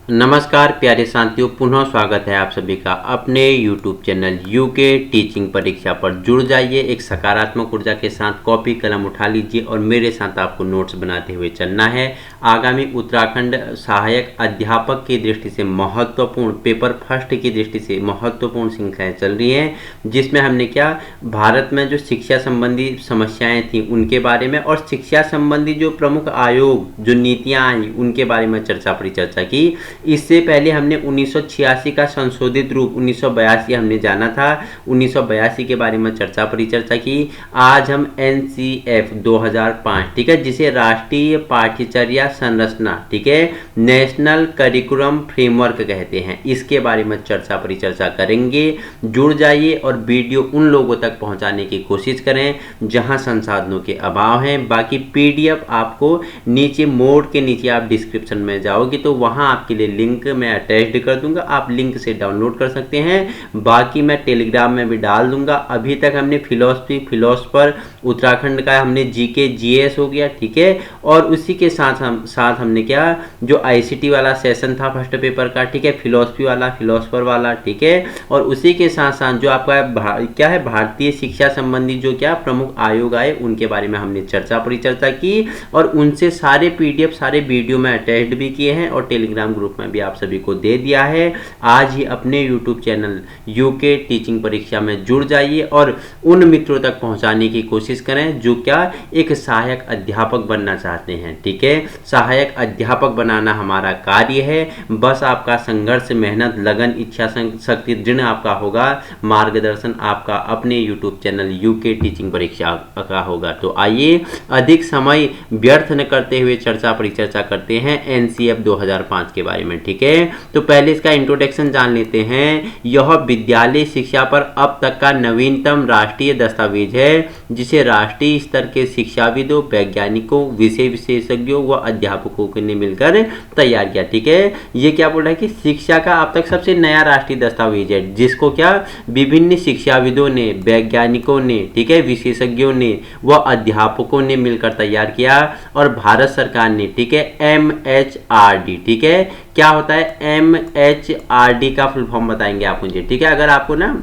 नमस्कार प्यारे साथियों, पुनः स्वागत है आप सभी का अपने YouTube चैनल यूके टीचिंग परीक्षा पर। जुड़ जाइए एक सकारात्मक ऊर्जा के साथ, कॉपी कलम उठा लीजिए और मेरे साथ आपको नोट्स बनाते हुए चलना है। आगामी उत्तराखंड सहायक अध्यापक की दृष्टि से महत्वपूर्ण, पेपर फर्स्ट की दृष्टि से महत्वपूर्ण श्रृंखलाएँ चल रही हैं, जिसमें हमने क्या भारत में जो शिक्षा संबंधी समस्याएँ थी उनके बारे में और शिक्षा संबंधी जो प्रमुख आयोग, जो नीतियाँ आई उनके बारे में परिचर्चा की। इससे पहले हमने 1986 का संशोधित रूप 1982 हमने जाना था, 1982 के बारे में परिचर्चा की। आज हम NCF 2005, ठीक है, जिसे राष्ट्रीय पाठ्यचर्या संरचना, ठीक है, नेशनल करिकुलम फ्रेमवर्क कहते हैं, इसके बारे में परिचर्चा करेंगे। जुड़ जाइए और वीडियो उन लोगों तक पहुंचाने की कोशिश करें जहां संसाधनों के अभाव हैं। बाकी PDF आपको नीचे मोड के नीचे आप डिस्क्रिप्शन में जाओगे तो वहां आपके लिए लिंक मैं अटैच्ड कर दूंगा, आप लिंक से डाउनलोड कर सकते हैं। बाकी मैं टेलीग्राम में भी डाल दूंगा। अभी तक हमने फिलोसफर उत्तराखंड का हमने GK GS हो गया, ठीक है, और उसी के साथ हमने क्या जो ICT वाला सेशन था फर्स्ट पेपर का, ठीक है, फिलोसफर वाला, ठीक है, और उसी के साथ साथ जो आपका क्या है भारतीय शिक्षा संबंधी जो क्या प्रमुख आयोग आए उनके बारे में हमने परिचर्चा की और उनसे सारे PDF सारे वीडियो में अटैच्ड भी किए हैं और टेलीग्राम ग्रुप में भी आप सभी को दे दिया है। आज ही अपने YouTube चैनल यूके टीचिंग परीक्षा में जुड़ जाइए और उन मित्रों तक पहुंचाने की कोशिश करें जो क्या एक सहायक अध्यापक बनना चाहते हैं, ठीक है। सहायक अध्यापक बनाना हमारा कार्य है, बस आपका संघर्ष, मेहनत, लगन, इच्छा शक्ति, दृढ़ आपका होगा, मार्गदर्शन आपका अपने YouTube चैनल यूके टीचिंग परीक्षा का होगा। तो आइए अधिक समय व्यर्थ न करते हुए परिचर्चा करते हैं NCF 2005 के बारे में, ठीक है। तो पहले इसका इंट्रोडक्शन जान लेते हैं। यह विद्यालय शिक्षा पर अब तक का नवीनतम राष्ट्रीय दस्तावेज है जिसे राष्ट्रीय स्तर के शिक्षाविदों, वैज्ञानिकों, विषय विशेषज्ञों व अध्यापकों ने मिलकर तैयार किया, ठीक है। ये क्या बोल रहा है कि शिक्षा का अब तक सबसे नया राष्ट्रीय दस्तावेज है जिसको क्या विभिन्न शिक्षाविदों ने, वैज्ञानिकों ने, ठीक है, विशेषज्ञों ने व अध्यापकों ने मिलकर तैयार किया और भारत सरकार ने, ठीक है, MHRD, ठीक है, क्या होता है MHRD का फुल फॉर्म बताएंगे आप मुझे, ठीक है। अगर आपको ना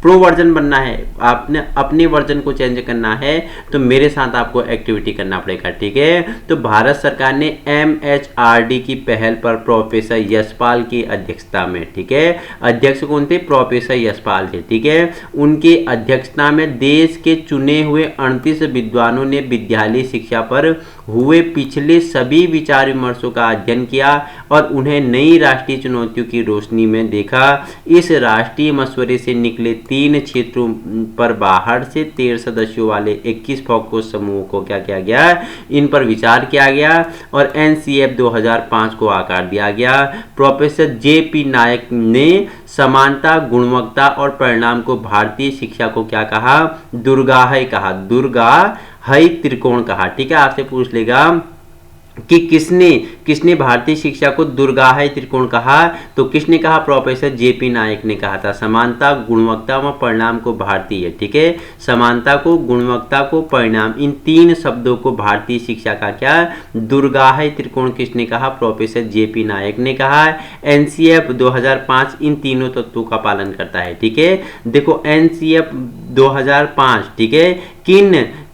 प्रो वर्जन बनना है, आपने अपने वर्जन को चेंज करना है तो मेरे साथ आपको एक्टिविटी करना पड़ेगा, ठीक है। तो भारत सरकार ने MHRD की पहल पर प्रोफेसर यशपाल की अध्यक्षता में, ठीक है, अध्यक्ष कौन थे? प्रोफेसर यशपाल थे, ठीक है। उनकी अध्यक्षता में देश के चुने हुए 38 विद्वानों ने विद्यालय शिक्षा पर हुए पिछले सभी विचार विमर्शों का अध्ययन किया और उन्हें नई राष्ट्रीय चुनौतियों की रोशनी में देखा। इस राष्ट्रीय मशवरे से निकले 3 क्षेत्रों पर बाहर से 13 सदस्यों वाले 21 फोकस समूह को क्या किया गया, इन पर विचार किया गया और NCF 2005 को आकार दिया गया। प्रोफेसर JP नायक ने समानता, गुणवत्ता और परिणाम को भारतीय शिक्षा को क्या कहा? दुर्गाहय कहा, दुर्गाहय त्रिकोण कहा, ठीक है। आपसे पूछ लेगा कि किसने भारतीय शिक्षा को दुर्गाहय त्रिकोण कहा, तो किसने कहा? प्रोफेसर JP नायक ने कहा था। समानता, गुणवत्ता व परिणाम को भारतीय, ठीक है, समानता को, गुणवत्ता को, परिणाम, इन 3 शब्दों को भारतीय शिक्षा का क्या दुर्गाहय त्रिकोण किसने कहा? प्रोफेसर JP नायक ने कहा। NCF 2005 इन तीनों तत्वों का पालन करता है, ठीक है। देखो NCF 2005, ठीक है,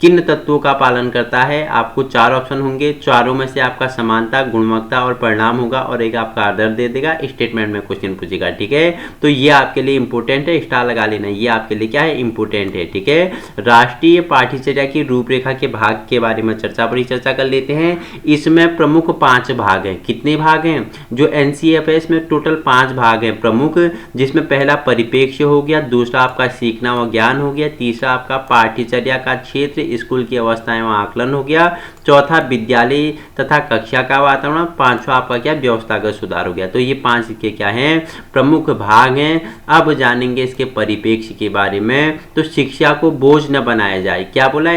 किन तत्वों का पालन करता है? आपको 4 ऑप्शन होंगे, चारों में से आपका समानता, गुणवत्ता और परिणाम होगा और एक आपका आदर दे देगा, स्टेटमेंट में क्वेश्चन पूछेगा, ठीक है। तो ये आपके लिए इंपोर्टेंट है, स्टार लगा लेना, ये आपके लिए क्या है? इंपोर्टेंट है, ठीक है। राष्ट्रीय पाठ्यचर्या की रूपरेखा के भाग के बारे में परिचर्चा कर लेते हैं। इसमें प्रमुख 5 भाग हैं। कितने भाग हैं? जो NCF है इसमें टोटल 5 भाग हैं प्रमुख, जिसमें पहला परिप्रेक्ष्य हो गया, दूसरा आपका सीखना व ज्ञान हो गया, तीसरा आपका पाठ्यचर्या का क्षेत्र, स्कूल की अवस्थाएं व आकलन हो गया, चौथा विद्यालय तथा कक्षा का वातावरण, पांचवा आपका क्या व्यवस्थागत सुधार हो गया। तो ये 5 के क्या हैं? प्रमुख भाग हैं। अब जानेंगे इसके परिप्रेक्ष्य के बारे में। तो शिक्षा को बोझ न बनाया जाए, क्या बोला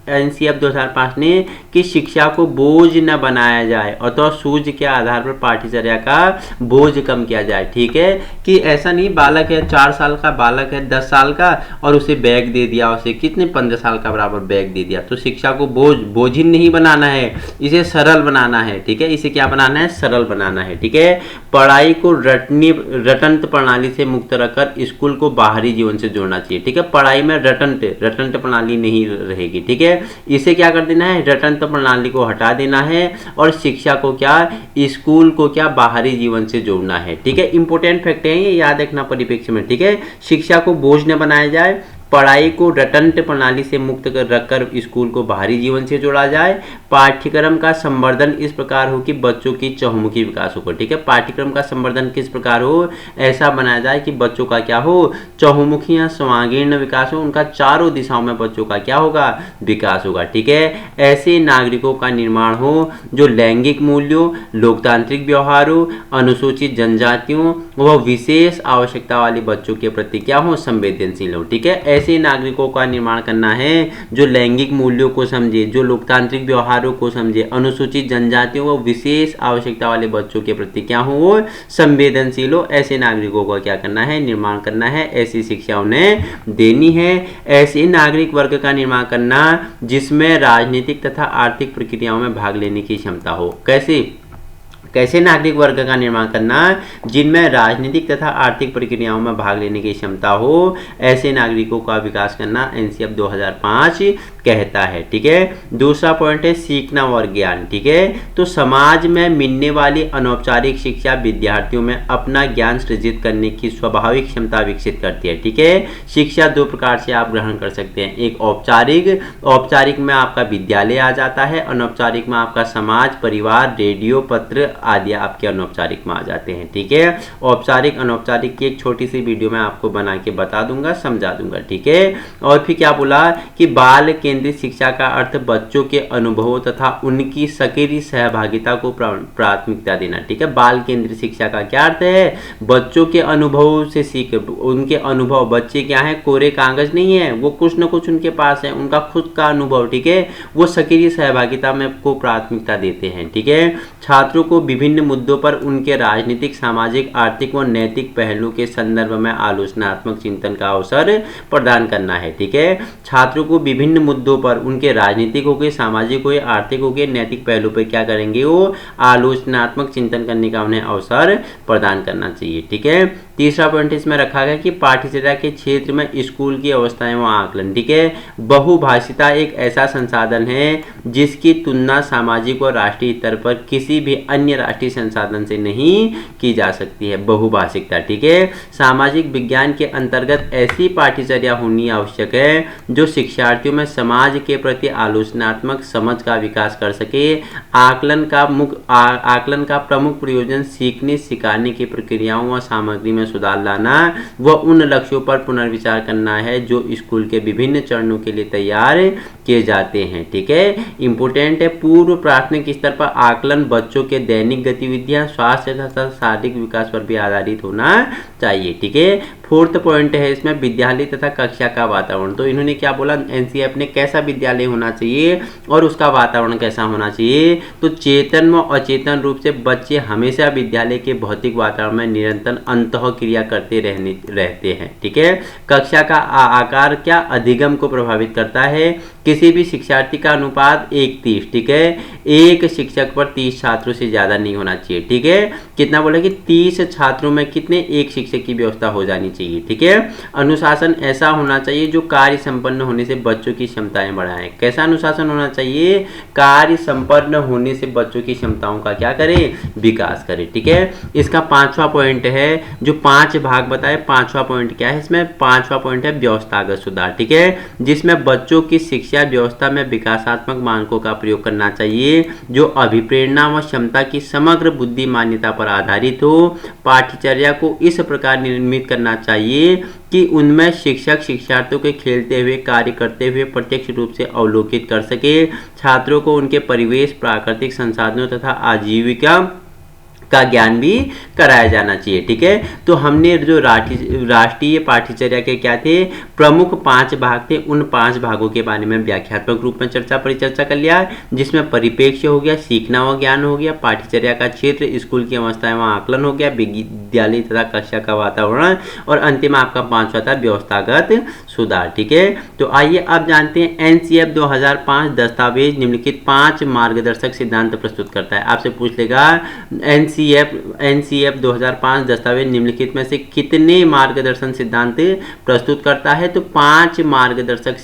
NCF 2005 ने कि शिक्षा को बोझ न बनाया जाए और तो सूझ के आधार पर पाठ्यचर्या का बोझ कम किया जाए, ठीक है। कि ऐसा नहीं बालक है, 4 साल का बालक है, 10 साल का और उसे बैग दे दिया, उसे कितने 15 साल का बराबर बैग दे दिया, तो शिक्षा को बोझ ही नहीं बनाना है, इसे सरल बनाना है। ठीक है, इसे क्या बनाना है, सरल बनाना है। ठीक है, पढ़ाई को रटंत प्रणाली से मुक्त रखकर स्कूल को बाहरी जीवन से जोड़ना चाहिए। ठीक है, पढ़ाई में रटंत प्रणाली नहीं रहेगी। ठीक है, इसे क्या कर देना है, रटंत प्रणाली को हटा देना है और शिक्षा को क्या, स्कूल को क्या, बाहरी जीवन से जोड़ना है। ठीक है, इंपॉर्टेंट फैक्ट है ये, याद रखना परिप्रेक्ष्य में। ठीक है, शिक्षा को बोझ न बनाया जाए, पढ़ाई को रटंत प्रणाली से मुक्त कर रखकर स्कूल को बाहरी जीवन से जोड़ा जाए, पाठ्यक्रम का संवर्धन इस प्रकार हो कि बच्चों की चहुमुखी विकास हो। ठीक है, पाठ्यक्रम का संवर्धन किस प्रकार हो, ऐसा बनाया जाए कि बच्चों का क्या हो, चहुमुखी या सर्वांगीण विकास हो, उनका चारों दिशाओं में बच्चों का क्या होगा, विकास होगा। ठीक है, ऐसे नागरिकों का निर्माण हो जो लैंगिक मूल्यों, लोकतांत्रिक व्यवहारों, अनुसूचित जनजातियों व विशेष आवश्यकता वाले बच्चों के प्रति क्या हो, संवेदनशील हो। ठीक है, ऐसे नागरिकों का निर्माण करना है जो लैंगिक मूल्यों को समझे, जो लोकतांत्रिक व्यवहारों को समझे, अनुसूचित जनजातियों व विशेष आवश्यकता वाले बच्चों के प्रति क्या हो, वो संवेदनशील हो। ऐसे नागरिकों का क्या करना है, निर्माण करना है, ऐसी शिक्षा उन्हें देनी है। ऐसे नागरिक वर्ग का निर्माण करना जिसमें राजनीतिक तथा आर्थिक प्रक्रियाओं में भाग लेने की क्षमता हो। कैसे नागरिक वर्ग का निर्माण करना, जिनमें राजनीतिक तथा आर्थिक प्रक्रियाओं में भाग लेने की क्षमता हो, ऐसे नागरिकों का विकास करना एनसीएफ 2005 कहता है। ठीक है, दूसरा पॉइंट है सीखना और ज्ञान। ठीक है, तो समाज में मिलने वाली अनौपचारिक शिक्षा विद्यार्थियों में अपना ज्ञान सृजित करने की स्वाभाविक क्षमता विकसित करती है। ठीक है, शिक्षा दो प्रकार से आप ग्रहण कर सकते हैं, एक औपचारिक में आपका विद्यालय आ जाता है, अनौपचारिक में आपका समाज, परिवार, रेडियो, पत्र आदि आपके अनौपचारिक में आ जाते हैं। ठीक है, औपचारिक अनौपचारिक की एक छोटी सी वीडियो मैं आपको बना के बता दूंगा, समझा दूंगा। ठीक है, और फिर क्या बोला कि बाल केंद्रित शिक्षा का अर्थ बच्चों के अनुभवों तथा उनकी सक्रिय सहभागिता को प्राथमिकता देना। ठीक है, बाल केंद्रित शिक्षा का क्या अर्थ है, बच्चों के अनुभवों से सीख, उनके अनुभव, बच्चे क्या है, कोरे कागज नहीं है, वो कुछ न कुछ उनके पास है, उनका खुद का अनुभव। ठीक है, वो सक्रिय सहभागिता में को प्राथमिकता देते हैं। ठीक है, छात्रों को विभिन्न मुद्दों पर उनके राजनीतिक, सामाजिक, आर्थिक व नैतिक पहलू के संदर्भ में आलोचनात्मक चिंतन का अवसर प्रदान करना है। ठीक है, छात्रों को विभिन्न मुद्दों पर उनके राजनीतिक हो गए, सामाजिक हो गए, आर्थिक हो गए, नैतिक पहलू पर क्या करेंगे, वो आलोचनात्मक चिंतन करने का उन्हें अवसर प्रदान करना चाहिए। ठीक है, तीसरा पॉइंट इसमें रखा गया कि पाठ्यचर्या के क्षेत्र में स्कूल की अवस्थाएं व आकलन। ठीक है, बहुभाषिता एक ऐसा संसाधन है जिसकी तुलना सामाजिक और राष्ट्रीय स्तर पर किसी भी अन्य राष्ट्रीय संसाधन से नहीं की जा सकती है, बहुभाषिकता। ठीक है, सामाजिक विज्ञान के अंतर्गत ऐसी पाठ्यचर्या होनी आवश्यक है जो शिक्षार्थियों में समाज के प्रति आलोचनात्मक समझ का विकास कर सके। आकलन का प्रमुख प्रयोजन सीखने सिखाने की प्रक्रियाओं व सामग्री में सुधार लाना व उन लक्ष्यों पर पुनर्विचार करना है जो स्कूल के विभिन्न चरणों के लिए तैयार किए जाते हैं। ठीक है, इंपोर्टेंट है, पूर्व प्राथमिक स्तर पर आकलन बच्चों के दैनिक गतिविधियां, स्वास्थ्य तथा शारीरिक विकास पर भी आधारित होना चाहिए। ठीक है, फोर्थ पॉइंट है इसमें विद्यालय तथा कक्षा का वातावरण। तो इन्होंने क्या बोला, एनसीएफ ने कैसा विद्यालय होना चाहिए और उसका वातावरण कैसा होना चाहिए, तो चेतन व अचेतन रूप से बच्चे हमेशा विद्यालय के भौतिक वातावरण में निरंतर अंतः क्रिया करते रहते हैं। ठीक है, कक्षा का आकार क्या अधिगम को प्रभावित करता है, किसी भी शिक्षार्थी का अनुपात 1:30। ठीक है, एक शिक्षक पर 30 छात्रों से ज्यादा नहीं होना चाहिए। ठीक है, कितना बोला कि 30 छात्रों में कितने, एक शिक्षक की व्यवस्था हो जानी चाहिए। ठीक है, अनुशासन ऐसा होना चाहिए जो कार्य संपन्न होने से बच्चों की क्षमताएं बढ़ाए। कैसा अनुशासन होना चाहिए, कार्य संपन्न होने से बच्चों की क्षमताओं का क्या करे, विकास करे। ठीक है, इसका पांचवा पॉइंट है, जो 5 भाग बताए, पांचवा पॉइंट क्या है इसमें, पांचवा पॉइंट है व्यवस्थागत सुधार। ठीक है, जिसमें बच्चों की शिक्षा व्यवस्था में विकासात्मक मानकों का प्रयोग करना चाहिए जो अभिप्रेरणा व क्षमता की समग्र बुद्धि मान्यता पर आधारित हो। पाठ्यचर्या को इस प्रकार निर्मित करना चाहिए कि उनमें शिक्षक शिक्षार्थियों के खेलते हुए, कार्य करते हुए प्रत्यक्ष रूप से अवलोकित कर सके। छात्रों को उनके परिवेश, प्राकृतिक संसाधनों तथा आजीविका का ज्ञान भी कराया जाना चाहिए। ठीक है, तो हमने जो राष्ट्रीय पाठ्यचर्या के क्या थे, प्रमुख 5 भाग थे, उन 5 भागों के बारे में व्याख्यात्मक रूप में परिचर्चा कर लिया, जिसमें परिप्रेक्ष्य हो गया, सीखना व ज्ञान हो गया, पाठ्यचर्या का क्षेत्र, स्कूल की अवस्था एवं आकलन हो गया, विद्यालय तथा कक्षा का वातावरण, और अंतिम आपका 5वां था व्यवस्थागत सुधार। ठीक है, तो आइए अब जानते हैं एनसीएफ 2005 दस्तावेज निम्नलिखित 5 मार्गदर्शक सिद्धांत प्रस्तुत करता है। आपसे पूछ लेगा एनसीएफ 2005 दस्तावेज निम्नलिखित में से कितने मार्गदर्शन सिद्धांत प्रस्तुत करता है, तो 5 मार्गदर्शक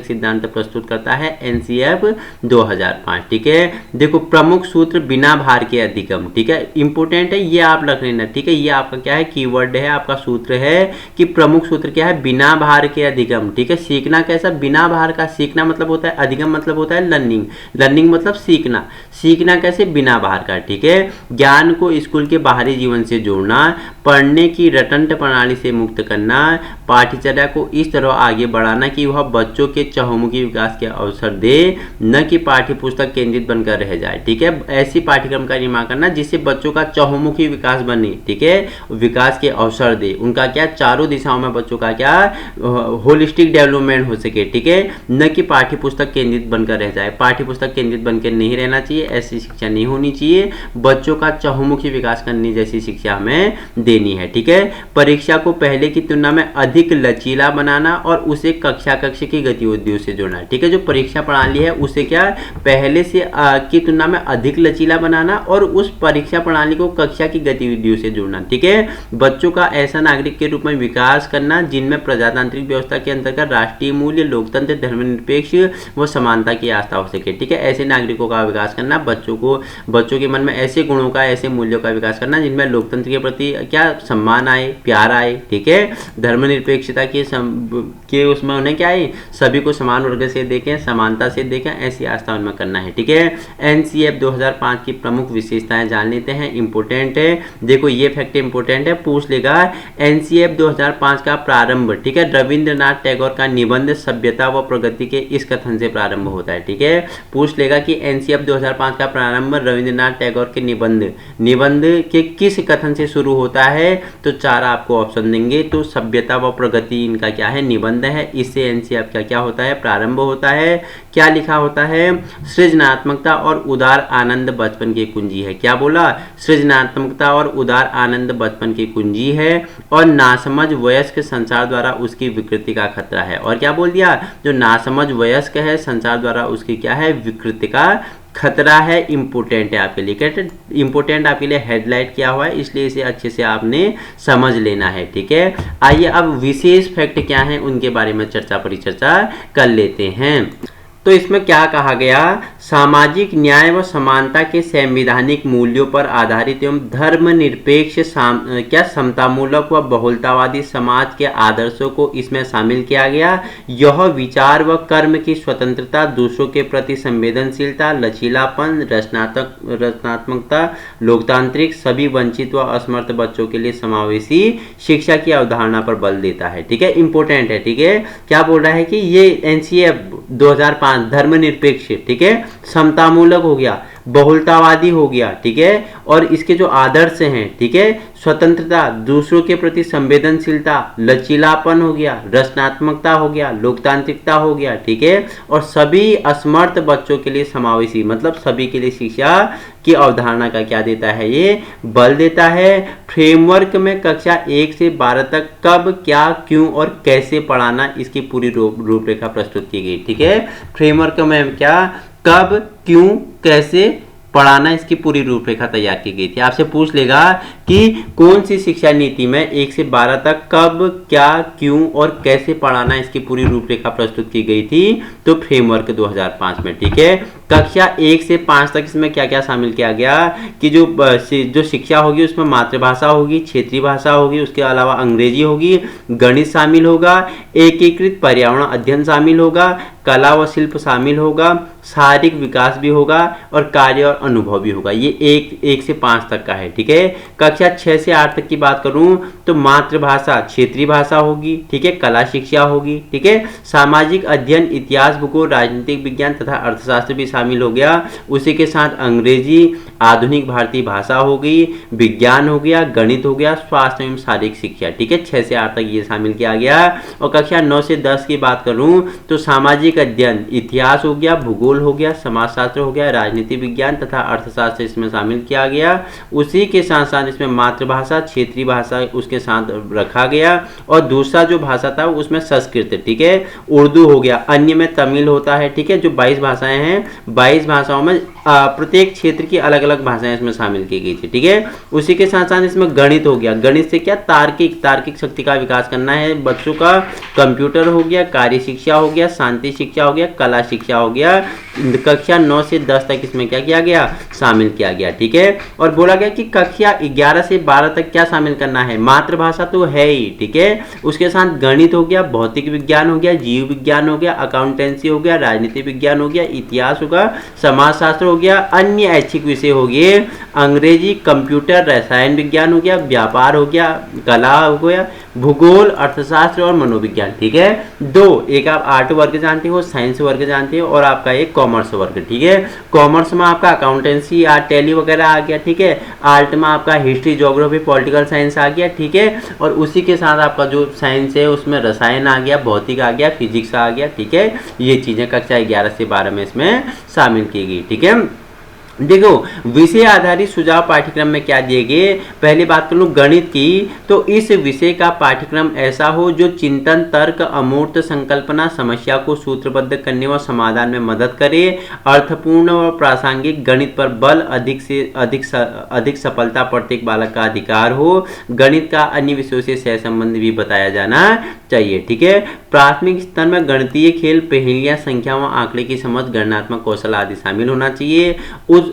सिद्धांत प्रस्तुत करता है एनसीएफ 2005। ठीक है, देखो प्रमुख सूत्र बिना भार के अधिगम। ठीक है, इंपोर्टेंट है, ये आप रख लेना। ठीक है, ये आपका क्या है, कीवर्ड है, आपका सूत्र है कि प्रमुख सूत्र क्या है, बिना भार के अधिगम। ठीक है, सीखना कैसा, बिना भार का। सीखना मतलब होता है, अधिगम मतलब होता है लर्निंग, लर्निंग मतलब सीखना, सीखना कैसे, बिना भार का। ठीक है, ज्ञान को स्कूल के बाहरी जीवन से जोड़ना, पढ़ने की रटंट प्रणाली से मुक्त करना, पाठ्यचर्या को इस तरह आगे बढ़ाना कि वह बच्चों के चहुमुखी विकास के अवसर दे, न कि पाठ्य पुस्तक केंद्रित बनकर रह जाए। ठीक है, ऐसी पाठ्यक्रम का निर्माण करना जिससे बच्चों का चहुमुखी विकास बने। ठीक है, विकास के अवसर दे, उनका क्या, चारों दिशाओं में बच्चों का क्या होलिस्टिक डेवलपमेंट हो सके। ठीक है, न कि पाठ्य पुस्तक केंद्रित बनकर रह जाए, पाठ्य पुस्तक केंद्रित बनकर नहीं रहना चाहिए, ऐसी शिक्षा नहीं होनी चाहिए, बच्चों का चहुमुखी विकास करने जैसी शिक्षा हमें देनी है। ठीक है, परीक्षा को पहले की तुलना में अधिक लचीला बनाना और उसे कक्षा की गतिविधियों से जोड़ना। ठीक है, जो परीक्षा प्रणाली है उसे क्या, पहले से की तुलना में अधिक लचीला बनाना और उस परीक्षा प्रणाली को कक्षा की गतिविधियों से जोड़ना। ठीक है, बच्चों का ऐसा नागरिक के रूप में विकास करना जिनमें प्रजातांत्रिक व्यवस्था के अंतर्गत राष्ट्रीय मूल्य, लोकतंत्र, धर्मनिरपेक्ष व समानता की आस्था हो सके। ठीक है, ऐसे नागरिकों का विकास करना, बच्चों के मन में ऐसे गुणों का, ऐसे मूल्यों का विकास करना जिनमें लोकतंत्र के प्रति क्या, सम्मान आए, प्यार आए। ठीक है, धर्मनिरपेक्षता के उसमें उन्हें क्या है, सभी को समान वर्ग से देखें, समानता से देखें, ऐसी आस्था उनमें करना है। ठीक है, एनसीएफ 2005 की प्रमुख विशेषताएं जान लेते हैं, इंपोर्टेंट है। देखो ये फैक्ट इंपोर्टेंट है, पूछ लेगा एनसीएफ 2005 का प्रारंभ। ठीक है, रविंद्रनाथ टैगोर का निबंध सभ्यता व प्रगति के इस कथन से प्रारंभ होता है। ठीक है, पूछ लेगा कि एनसीएफ 2005 का प्रारंभ रविंद्रनाथ टैगोर के निबंध के किस कथन से शुरू होता है, तो 4 आपको ऑप्शन देंगे। तो सभ्यता व प्रगति इनका क्या है, निबंध है, इससे एनसीएफ का क्या होता है, प्रारंभ होता है। क्या लिखा होता है, सृजनात्मकता और उदार आनंद बचपन की कुंजी है। क्या बोला, सृजनात्मकता और उदार आनंद बचपन की कुंजी है और नासमझ वयस्क संसार द्वारा उसकी विकृति का खतरा है। और क्या बोल दिया, जो नासमझ वयस्क है संसार द्वारा उसकी क्या है, विकृति का खतरा है। इंपोर्टेंट है आपके लिए, क्या इंपोर्टेंट आपके लिए हेडलाइट किया हुआ है, इसलिए इसे अच्छे से आपने समझ लेना है। ठीक है, आइए अब विशेष फैक्ट क्या है उनके बारे में परिचर्चा कर लेते हैं। तो इसमें क्या कहा गया, सामाजिक न्याय व समानता के संवैधानिक मूल्यों पर आधारित एवं धर्मनिरपेक्ष समतामूलक व बहुलतावादी समाज के आदर्शों को इसमें शामिल किया गया। यह विचार व कर्म की स्वतंत्रता, दूसरों के प्रति संवेदनशीलता, लचीलापन, रचनात्मकता, लोकतांत्रिक, सभी वंचित व असमर्थ बच्चों के लिए समावेशी शिक्षा की अवधारणा पर बल देता है। ठीक है, इंपोर्टेंट है। ठीक है, क्या बोल रहा है कि ये एनसीएफ 2005 धर्मनिरपेक्ष, ठीक है, समतामूलक हो गया, बहुलतावादी हो गया। ठीक है, और इसके जो आदर्श हैं, ठीक है, स्वतंत्रता, दूसरों के प्रति संवेदनशीलता, लचीलापन हो गया, रचनात्मकता हो गया, लोकतांत्रिकता हो गया। ठीक है, और सभी असमर्थ बच्चों के लिए समावेशी मतलब सभी के लिए शिक्षा की अवधारणा का क्या देता है, ये बल देता है। फ्रेमवर्क में कक्षा 1 से 12 तक कब, क्या, क्यों और कैसे पढ़ाना, इसकी पूरी रूपरेखा प्रस्तुत की गई। ठीक है, फ्रेमवर्क में क्या, कब, क्यों, कैसे पढ़ाना, इसकी पूरी रूपरेखा तैयार की गई थी। आपसे पूछ लेगा कि कौन सी शिक्षा नीति में 1 से 12 तक कब, क्या, क्यों और कैसे पढ़ाना, इसकी पूरी रूपरेखा प्रस्तुत की गई थी, तो फ्रेमवर्क 2005 में। ठीक है, कक्षा 1 से 5 तक इसमें क्या क्या शामिल किया गया कि जो शिक्षा होगी उसमें मातृभाषा होगी, क्षेत्रीय भाषा होगी, उसके अलावा अंग्रेजी होगी, गणित शामिल होगा, एकीकृत पर्यावरण अध्ययन शामिल होगा, कला व शिल्प शामिल होगा, शारीरिक विकास भी होगा और कार्य और अनुभव भी होगा। ये 1 से 5 तक का है। ठीक है, कक्षा 6 से 8 तक की बात करूं तो मातृभाषा, क्षेत्रीय भाषा होगी। ठीक है, कला शिक्षा होगी। ठीक है, सामाजिक अध्ययन, इतिहास, भूगोल, राजनीतिक विज्ञान तथा अर्थशास्त्र भी शामिल हो गया। उसी के साथ अंग्रेजी, आधुनिक भारतीय भाषा हो गई, विज्ञान हो गया, गणित हो गया, स्वास्थ्य एवं शारीरिक शिक्षा। ठीक है, 6 से 8 तक ये शामिल किया गया। और कक्षा 9 से 10 की बात करूं तो सामाजिक अध्ययन, इतिहास हो गया, भूगोल हो गया, समाजशास्त्र हो गया, राजनीति विज्ञान तथा अर्थशास्त्र इसमें शामिल किया गया। उसी के साथ साथ इसमें मातृभाषा, क्षेत्रीय भाषा उसके साथ रखा गया। और दूसरा जो भाषा था उसमें संस्कृत, ठीक है, उर्दू हो गया, अन्य में तमिल होता है। ठीक है, जो 22 भाषाएं हैं, 22 भाषाओं में प्रत्येक क्षेत्र की अलग अलग भाषाएं इसमें शामिल की गई थी। ठीक है, उसी के साथ साथ इसमें गणित हो गया। गणित से क्या, तार्किक शक्ति का विकास करना है बच्चों का। कंप्यूटर हो गया, कार्य शिक्षा हो गया, शांति शिक्षा हो गया, कला शिक्षा हो गया। कक्षा 9 से 10 तक इसमें क्या किया गया, शामिल किया गया। ठीक है, और बोला गया कि कक्षा 11 से 12 तक क्या शामिल करना है, मातृभाषा तो है ही। ठीक है, उसके साथ गणित हो गया, भौतिक विज्ञान हो गया, जीव विज्ञान हो गया, अकाउंटेंसी हो गया, राजनीति विज्ञान हो गया, इतिहास होगा, समाजशास्त्र हो गया, अन्य ऐच्छिक विषय हो गए, अंग्रेजी, कंप्यूटर, रसायन विज्ञान हो गया, व्यापार हो गया, कला हो गया, भूगोल, अर्थशास्त्र और मनोविज्ञान। ठीक है, दो, एक आप आर्ट वर्ग जानते हो, साइंस वर्ग जानते हो, और आपका एक कॉमर्स वर्ग। ठीक है, कॉमर्स में आपका अकाउंटेंसी या टैली वगैरह आ गया। ठीक है, आर्ट में आपका हिस्ट्री, ज्योग्राफी, पॉलिटिकल साइंस आ गया। ठीक है, और उसी के साथ आपका जो साइंस है उसमें रसायन आ गया, भौतिक आ गया, फिजिक्स आ गया। ठीक है, ये चीजें कक्षा 11 से 12 में इसमें शामिल की गई। ठीक है, देखो विषय आधारित सुझाव पाठ्यक्रम में क्या दिए गए। पहली बात कर लूं गणित की, तो इस विषय का पाठ्यक्रम ऐसा हो जो चिंतन, तर्क, अमूर्त संकल्पना, समस्या को सूत्रबद्ध करने व समाधान में मदद करे, अर्थपूर्ण और प्रासंगिक गणित पर बल, अधिक से अधिक सफलता प्रत्येक बालक का अधिकार हो, गणित का अन्य विषयों से सह संबंध भी बताया जाना चाहिए। ठीक है, प्राथमिक स्तर में गणितीय खेल, पहेलियां, संख्या व आंकड़े की समझ, गणनात्मक कौशल आदि शामिल होना चाहिए।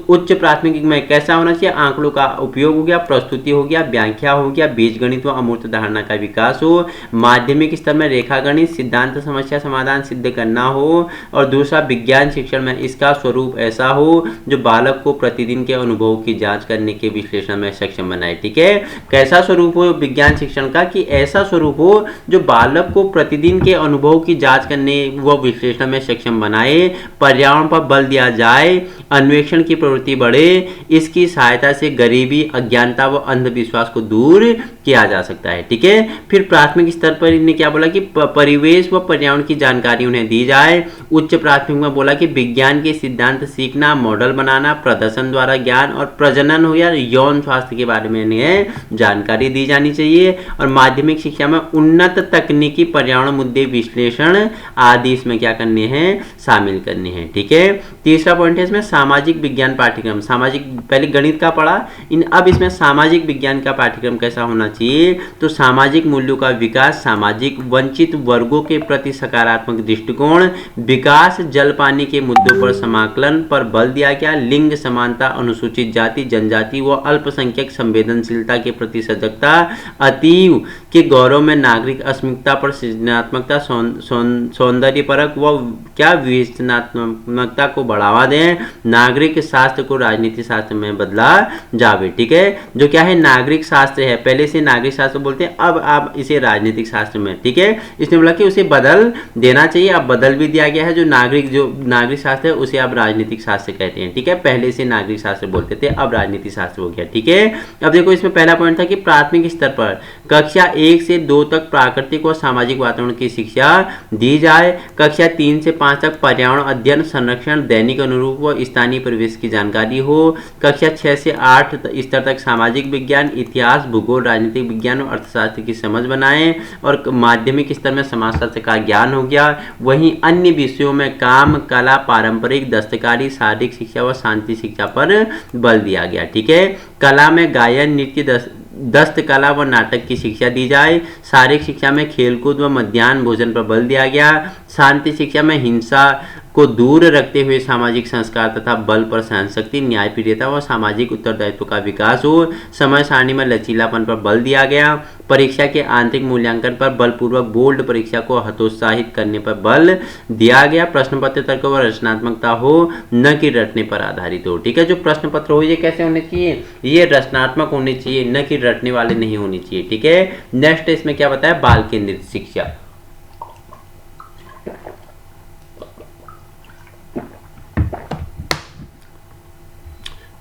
उच्च प्राथमिक में कैसा होना चाहिए, आंकड़ों का उपयोग हो गया, प्रस्तुति हो गया, व्याख्या हो गया, बीजगणित व अमूर्त धारणा का विकास हो। माध्यमिक स्तर में रेखा गणित, सिद्धांत समस्या समाधान सिद्ध करना हो। और दूसरा विज्ञान शिक्षण में इसका स्वरूप ऐसा हो जो बालक को प्रतिदिन के अनुभव की जांच करने के विश्लेषण में सक्षम बनाए। ठीक है, कैसा स्वरूप हो विज्ञान शिक्षण का, कि ऐसा स्वरूप हो जो बालक को प्रतिदिन के अनुभव की जांच करने व विश्लेषण में सक्षम बनाए, पर्यावरण पर बल दिया जाए, अन्वेषण की प्रवृत्ति बढ़े, इसकी सहायता से गरीबी, अज्ञानता व अंधविश्वास को दूर किया जा सकता है। ठीक है, फिर प्राथमिक स्तर पर इन्हें क्या बोला कि परिवेश व पर्यावरण की जानकारी उन्हें दी जाए। उच्च प्राथमिक में बोला कि विज्ञान के सिद्धांत सीखना, मॉडल बनाना, प्रदर्शन द्वारा ज्ञान और प्रजनन हो या यौन स्वास्थ्य के बारे में इन्हें जानकारी दी जानी चाहिए। और माध्यमिक शिक्षा में उन्नत तकनीकी, पर्यावरण मुद्दे, विश्लेषण आदि इसमें क्या करने हैं, शामिल करने हैं। ठीक है, तीसरा पॉइंट है इसमें सामाजिक विज्ञान पाठ्यक्रम। सामाजिक, पहले गणित का पढ़ा, अब इसमें सामाजिक विज्ञान का पाठ्यक्रम कैसा होना चाहिए, तो सामाजिक मूल्यों का विकास, सामाजिक वंचित वर्गों के प्रति सकारात्मक दृष्टिकोण, विकास, जल पानी के मुद्दों पर समाकलन पर बल दिया गया, लिंग समानता, अनुसूचित जाति जनजाति व अल्पसंख्यक संवेदनशीलता के प्रति सजगता, अतीव के गौरव में नागरिक अस्मिता पर सृजनात्मकता, सौंदर्यपरक व क्या विवेचनात्मकता को बढ़ावा दें, नागरिक शास्त्र को राजनीति शास्त्र में बदला जावे। ठीक है, जो क्या है नागरिक शास्त्र है, पहले से नागरिक शास्त्र बोलते हैं, अब आप इसे राजनीतिक शास्त्र में। ठीक है, इसने बोला कि उसे बदल देना चाहिए, अब बदल भी दिया गया है। जो नागरिक शास्त्र है उसे अब राजनीतिक शास्त्र कहते हैं। ठीक है, पहले से नागरिक शास्त्र बोलते थे, अब राजनीतिक शास्त्र हो गया। ठीक है, अब देखो इसमें पहला पॉइंट था कि प्राथमिक स्तर पर कक्षा 1 से 2 तक प्राकृतिक और सामाजिक वातावरण की शिक्षा दी जाए, कक्षा 3 से 5 तक पर्यावरण अध्ययन, संरक्षण, दैनिक अनुरूप व स्थानीय परिवेश की जानकारी हो, कक्षा 6 से 8 स्तर तक सामाजिक विज्ञान, इतिहास, भूगोल, राजनीतिक विज्ञान और अर्थशास्त्र की समझ बनाएं, और माध्यमिक स्तर में समाजशास्त्र का ज्ञान हो गया। वहीं अन्य विषयों में काम, कला, पारंपरिक, दस्तकारी, शारीरिक शिक्षा व शांति शिक्षा पर बल दिया गया। ठीक है, कला में गायन, नृत्य, दस्तकला व नाटक की शिक्षा दी जाए, शारीरिक शिक्षा में खेलकूद व मध्याह्न भोजन पर बल दिया गया, शांति शिक्षा में हिंसा को दूर रखते हुए सामाजिक संस्कार तथा बल पर सहनशक्ति, न्यायप्रियता व सामाजिक उत्तरदायित्व का विकास हो, समय सारणी में लचीलापन पर बल दिया गया, परीक्षा के आंतरिक मूल्यांकन पर बलपूर्वक बोर्ड परीक्षा को हतोत्साहित करने पर बल दिया गया, प्रश्न पत्र तर्क व रचनात्मकता हो, न कि रटने पर आधारित हो। ठीक है, जो प्रश्न पत्र हो ये कैसे होने चाहिए, ये रचनात्मक होने चाहिए, न कि रटने वाले नहीं होने चाहिए। ठीक है, नेक्स्ट इसमें क्या बताया, बाल केंद्रित शिक्षा।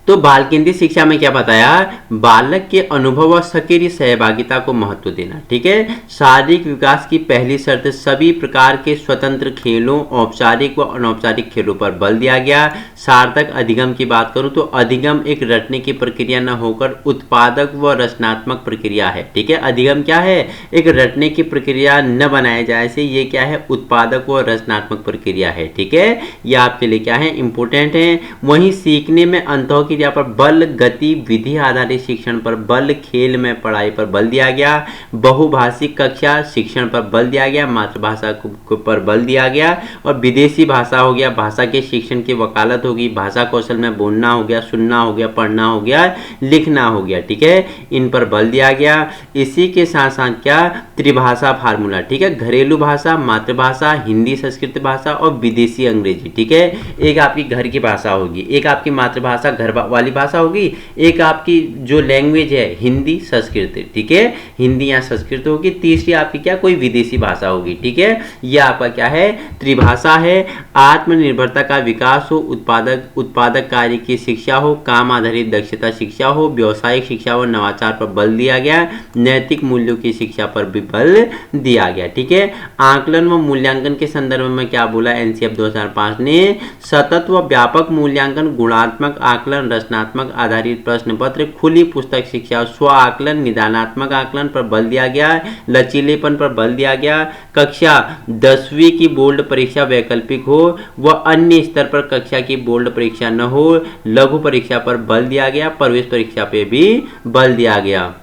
तो बाल केंद्रित शिक्षा में क्या बताया, बालक के अनुभव और सक्रिय सहभागिता को महत्व देना। ठीक है, शारीरिक विकास की पहली शर्त सभी प्रकार के स्वतंत्र खेलों, औपचारिक व अनौपचारिक खेलों पर बल दिया गया। सार्थक अधिगम की बात करूं तो अधिगम एक रटने की प्रक्रिया न होकर उत्पादक व रचनात्मक प्रक्रिया है। ठीक है, अधिगम क्या है, एक रटने की प्रक्रिया न बनाया जाए से ये क्या है, उत्पादक व रचनात्मक प्रक्रिया है। ठीक है, ये आपके लिए क्या है, इंपॉर्टेंट है। वहीं सीखने में अंतः क्रिया पर बल, गति विधि आधारित शिक्षण पर बल, खेल में पढ़ाई पर बल दिया गया। बहुभाषिक कक्षा शिक्षण पर बल दिया गया, मातृभाषा पर बल दिया गया। और विदेशी भाषा हो गया, भाषा के शिक्षण की वकालत होगी, भाषा कौशल में बोलना हो गया, सुनना हो गया, पढ़ना हो गया, लिखना हो गया। ठीक है, इन पर बल दिया गया। इसी के साथ साथ क्या, त्रिभाषा फार्मूला। ठीक है, घरेलू भाषा, मातृभाषा, हिंदी संस्कृत भाषा और विदेशी अंग्रेजी। ठीक है, एक आपकी घर की भाषा होगी, एक आपकी मातृभाषा घर वाली भाषा होगी, एक आपकी जो लैंग्वेज है हिंदी संस्कृत। ठीक है, हिंदी या संस्कृत होगी, तीसरी आपकी क्या, कोई विदेशी भाषा होगी। ठीक है, यह आपका क्या है, त्रिभाषा है। आत्मनिर्भरता का विकास हो, उत्पादक कार्य की शिक्षा हो, काम आधारित दक्षता शिक्षा हो, व्यावसायिक शिक्षा व नवाचार पर बल दिया गया। नैतिक मूल्यों की शिक्षा पर भी बल दिया गया। ठीक है, आकलन व मूल्यांकन के संदर्भ में क्या बोला एनसीएफ 2005 ने, सतत व व्यापक मूल्यांकन, गुणात्मक आकलन, रचनात्मक आधारित प्रश्न पत्र, खुली पुस्तक शिक्षा, स्व आकलन, निदानात्मक आकलन पर बल दिया गया। लचीलेपन पर बल दिया गया। कक्षा 10वीं की बोर्ड परीक्षा वैकल्पिक हो व अन्य स्तर पर कक्षा की बोर्ड परीक्षा न हो। लघु परीक्षा पर बल दिया गया। प्रवेश परीक्षा पे भी बल दिया गया।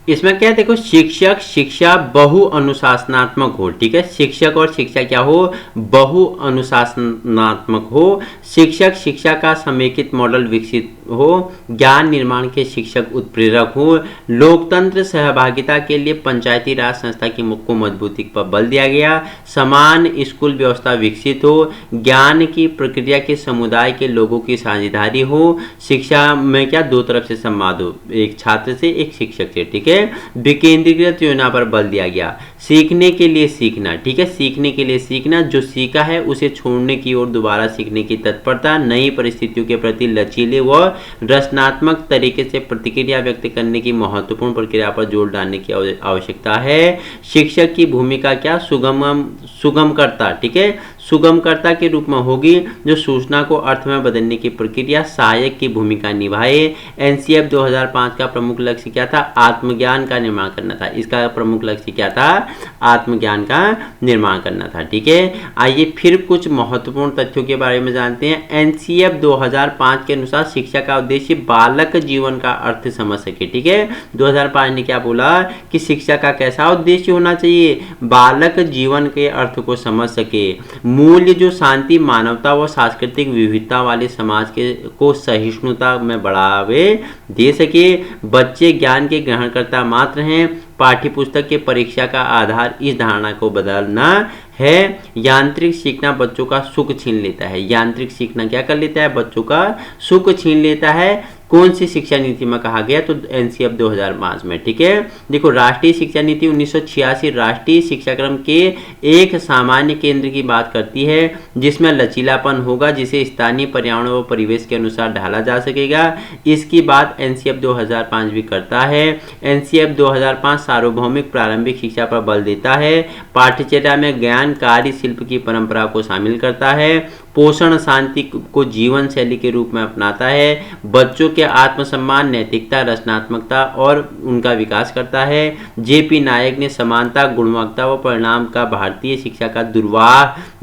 इसमें क्या देखो, शिक्षक शिक्षा बहु अनुशासनात्मक हो। ठीक है, शिक्षक और शिक्षा क्या हो, बहु अनुशासनात्मक हो। शिक्षक शिक्षा का समेकित मॉडल विकसित हो। ज्ञान निर्माण के शिक्षक उत्प्रेरक हो। लोकतंत्र सहभागिता के लिए पंचायती राज संस्था की को मजबूती पर बल दिया गया। समान स्कूल व्यवस्था विकसित हो। ज्ञान की प्रक्रिया के समुदाय के लोगों की साझेदारी हो। शिक्षा में क्या, दो तरफ से संवाद हो, एक छात्र से एक शिक्षक से। ठीक है, विकेंद्रीकृत योजना पर बल दिया गया। सीखने के लिए सीखना। ठीक है, सीखने के लिए सीखना, जो सीखा है उसे छोड़ने की ओर दोबारा सीखने की तत्परता। नई परिस्थितियों के प्रति लचीले व रचनात्मक तरीके से प्रतिक्रिया व्यक्त करने की महत्वपूर्ण प्रक्रिया पर जोर डालने की आवश्यकता है। शिक्षक की भूमिका क्या, सुगमकर्ता। ठीक है, सुगमकर्ता के रूप में होगी, जो सूचना को अर्थ में बदलने की प्रक्रिया सहायक की भूमिका निभाए। एनसीएफ 2005 का प्रमुख लक्ष्य क्या था, आत्मज्ञान का निर्माण करना था। इसका प्रमुख लक्ष्य क्या था, आत्मज्ञान का निर्माण करना था। ठीक है, आइए फिर कुछ महत्वपूर्ण तथ्यों के बारे में जानते हैं। एनसीएफ 2005 के अनुसार शिक्षा का उद्देश्य बालक जीवन का अर्थ समझ सके। ठीक है, 2005 ने क्या बोला कि शिक्षा का कैसा उद्देश्य होना चाहिए, बालक जीवन के अर्थ को समझ सके। मूल्य जो शांति, मानवता व सांस्कृतिक विविधता वाले समाज के को सहिष्णुता में बढ़ावे दे सके। बच्चे ज्ञान के ग्रहणकर्ता मात्र हैं, पाठ्यपुस्तक के परीक्षा का आधार इस धारणा को बदलना है। यांत्रिक सीखना बच्चों का सुख छीन लेता है। यांत्रिक सीखना क्या कर लेता है, बच्चों का सुख छीन लेता है। कौन सी शिक्षा नीति में कहा गया, तो एनसीएफ 2005 में। ठीक है, देखो राष्ट्रीय शिक्षा नीति 1986 राष्ट्रीय शिक्षा क्रम के एक सामान्य केंद्र की बात करती है, जिसमें लचीलापन होगा, जिसे स्थानीय पर्यावरण व परिवेश के अनुसार ढाला जा सकेगा। इसकी बात एनसीएफ 2005 भी करता है। एनसीएफ 2005 सार्वभौमिक प्रारंभिक शिक्षा पर बल देता है। पाठ्यचर्या में ज्ञान, कार्य, शिल्प की परंपरा को शामिल करता है। पोषण शांति को जीवन शैली के रूप में अपनाता है। बच्चों के आत्मसम्मान, नैतिकता, रचनात्मकता और उनका विकास करता है। जेपी नायक ने समानता, गुणवत्ता व परिणाम का भारतीय शिक्षा का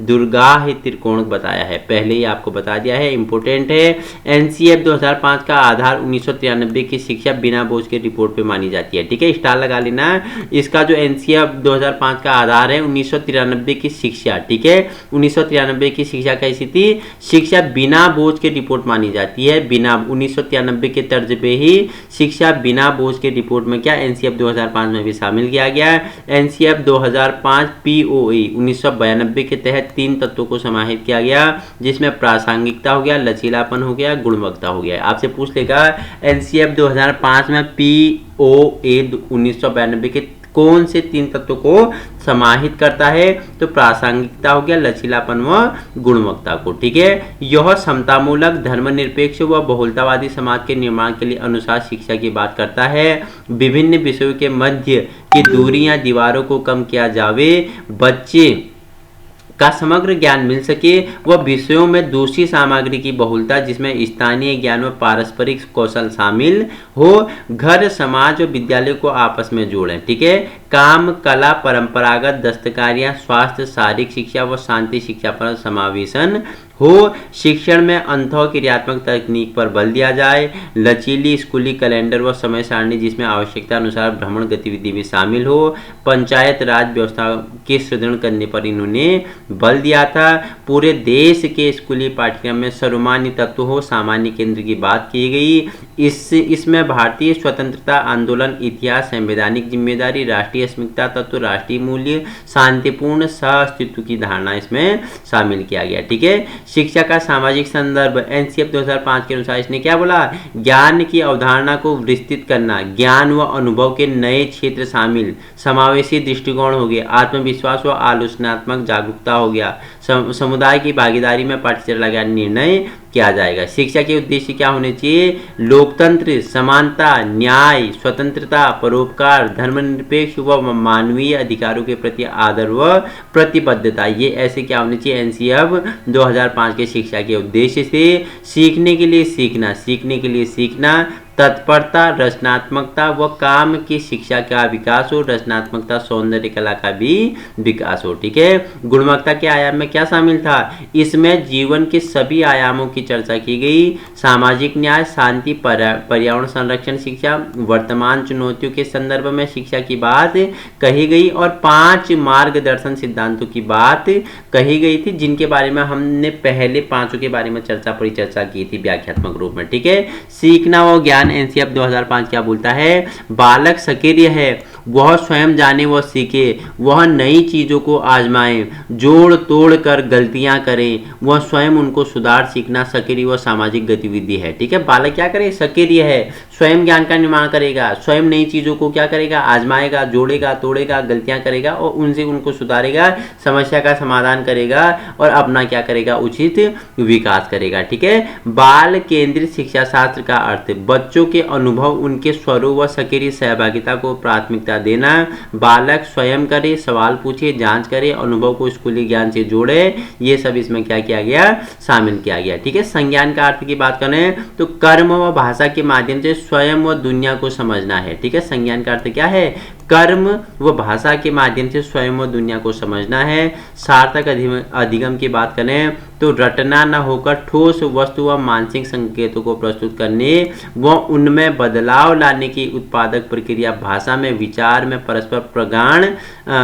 दुर्गाह त्रिकोण बताया है। पहले ही आपको बता दिया है, इंपोर्टेंट है। एनसीएफ 2005 का आधार 1993 की शिक्षा बिना बोझ के रिपोर्ट पे मानी जाती है। ठीक है, स्टार लगा लेना। इसका जो एनसीएफ 2005 का आधार है 1993 की शिक्षा। ठीक है, 1993 की शिक्षा कैसी थी, शिक्षा बिना बोझ के रिपोर्ट मानी जाती है। बिना 1993 के तर्ज पे ही शिक्षा बिना बोझ के रिपोर्ट में क्या एनसीएफ 2005 में भी शामिल किया गया। एनसीएफ 2005 पीओई 1992 के तहत 3 तत्वों को समाहित किया गया, जिसमें प्रासंगिकता हो गया, लचीलापन हो गया, गुणवत्ता हो गया। आपसे पूछ लेगा एनसीएफ 2005 में पीओए 1992 कौन से 3 तत्वों को समाहित करता है? तो प्रासंगिकता हो गया, लचीलापन व गुणवत्ता को। ठीक है, यह समतामूलक, धर्मनिरपेक्ष व बहुलतावादी समाज के निर्माण के लिए अनुसार शिक्षा की बात करता है। विभिन्न विषयों के मध्य की दूरियां, दीवारों को कम किया जावे, बच्चे का समग्र ज्ञान मिल सके, वह विषयों में दूसरी सामग्री की बहुलता जिसमें स्थानीय ज्ञान व पारस्परिक कौशल शामिल हो, घर, समाज और विद्यालय को आपस में जोड़ें। ठीक है, काम, कला, परंपरागत दस्तकारियां, स्वास्थ्य, शारीरिक शिक्षा व शांति शिक्षा पर समावेशन हो, शिक्षण में अंतः क्रियात्मक तकनीक पर बल दिया जाए, लचीली स्कूली कैलेंडर व समय सारणी जिसमें आवश्यकता अनुसार भ्रमण गतिविधि भी शामिल हो, पंचायत राज व्यवस्था के सुदृढ़ करने पर इन्होंने बल दिया था। पूरे देश के स्कूली पाठ्यक्रम में सर्वमान्य तत्व हो, सामान्य केंद्र की बात की गई। इसमें भारतीय स्वतंत्रता आंदोलन, इतिहास, संवैधानिक जिम्मेदारी, राष्ट्रीय अस्मिता तत्व, राष्ट्रीय मूल्य, शांतिपूर्ण सह अस्तित्व की धारणा इसमें शामिल किया गया। ठीक है, शिक्षा का सामाजिक संदर्भ, एनसीएफ 2005 के अनुसार इसने क्या बोला? ज्ञान की अवधारणा को विस्तृत करना, ज्ञान व अनुभव के नए क्षेत्र शामिल, समावेशी दृष्टिकोण हो गया, आत्मविश्वास व आलोचनात्मक जागरूकता हो गया, समुदाय की भागीदारी में पाठ्यचर्या का निर्णय किया जाएगा। शिक्षा के उद्देश्य क्या होने चाहिए? लोकतंत्र, समानता, न्याय, स्वतंत्रता, परोपकार, धर्मनिरपेक्ष व मानवीय अधिकारों के प्रति आदर व प्रतिबद्धता। ये ऐसे क्या होने चाहिए? एनसीएफ 2005 के शिक्षा के उद्देश्य से सीखने के लिए सीखना, सीखने के लिए सीखना, तत्परता, रचनात्मकता व काम की शिक्षा का विकास हो, रचनात्मकता, सौंदर्य कला का भी विकास हो। ठीक है, गुणवत्ता के आयाम में क्या शामिल था? इसमें जीवन के सभी आयामों की चर्चा की गई, सामाजिक न्याय, शांति, पर्यावरण संरक्षण शिक्षा, वर्तमान चुनौतियों के संदर्भ में शिक्षा की बात कही गई और 5 मार्गदर्शन सिद्धांतों की बात कही गई थी, जिनके बारे में हमने पहले 5 के बारे में परिचर्चा की थी व्याख्यात्मक रूप में। ठीक है, सीखना व ज्ञान, एनसीएफ 2005 क्या बोलता है? बालक सक्रिय है, वह स्वयं जाने व सीखे, वह नई चीजों को आजमाए, जोड़ तोड़ कर गलतियां करे, वह स्वयं उनको सुधार सीखना सक्रिय व सामाजिक गतिविधि है। ठीक है, बालक क्या करे? सक्रिय है, स्वयं ज्ञान का निर्माण करेगा, स्वयं नई चीजों को क्या करेगा? आजमाएगा, जोड़ेगा, तोड़ेगा, गलतियां करेगा और उनसे उनको सुधारेगा, समस्या का समाधान करेगा और अपना क्या करेगा? उचित विकास करेगा। ठीक है, बाल केंद्रित शिक्षा शास्त्र का अर्थ, बच्चों के अनुभव, उनके स्वरों व सक्रिय सहभागिता को प्राथमिकता देना, बालक स्वयं करे, सवाल पूछे, जांच करे, अनुभव को स्कूली ज्ञान से जोड़े, ये सब इसमें क्या किया गया? शामिल किया गया। ठीक है, संज्ञान का अर्थ की बात करें तो कर्म व भाषा के माध्यम से स्वयं व दुनिया को समझना है। ठीक है, संज्ञान का अर्थ क्या है? कर्म व भाषा के माध्यम से स्वयं व दुनिया को समझना है। सार्थक अधिगम की बात करें तो रटना न होकर ठोस वस्तु व मानसिक संकेतों को प्रस्तुत करने व उनमें बदलाव लाने की उत्पादक प्रक्रिया, भाषा में, विचार में परस्पर प्रगाढ़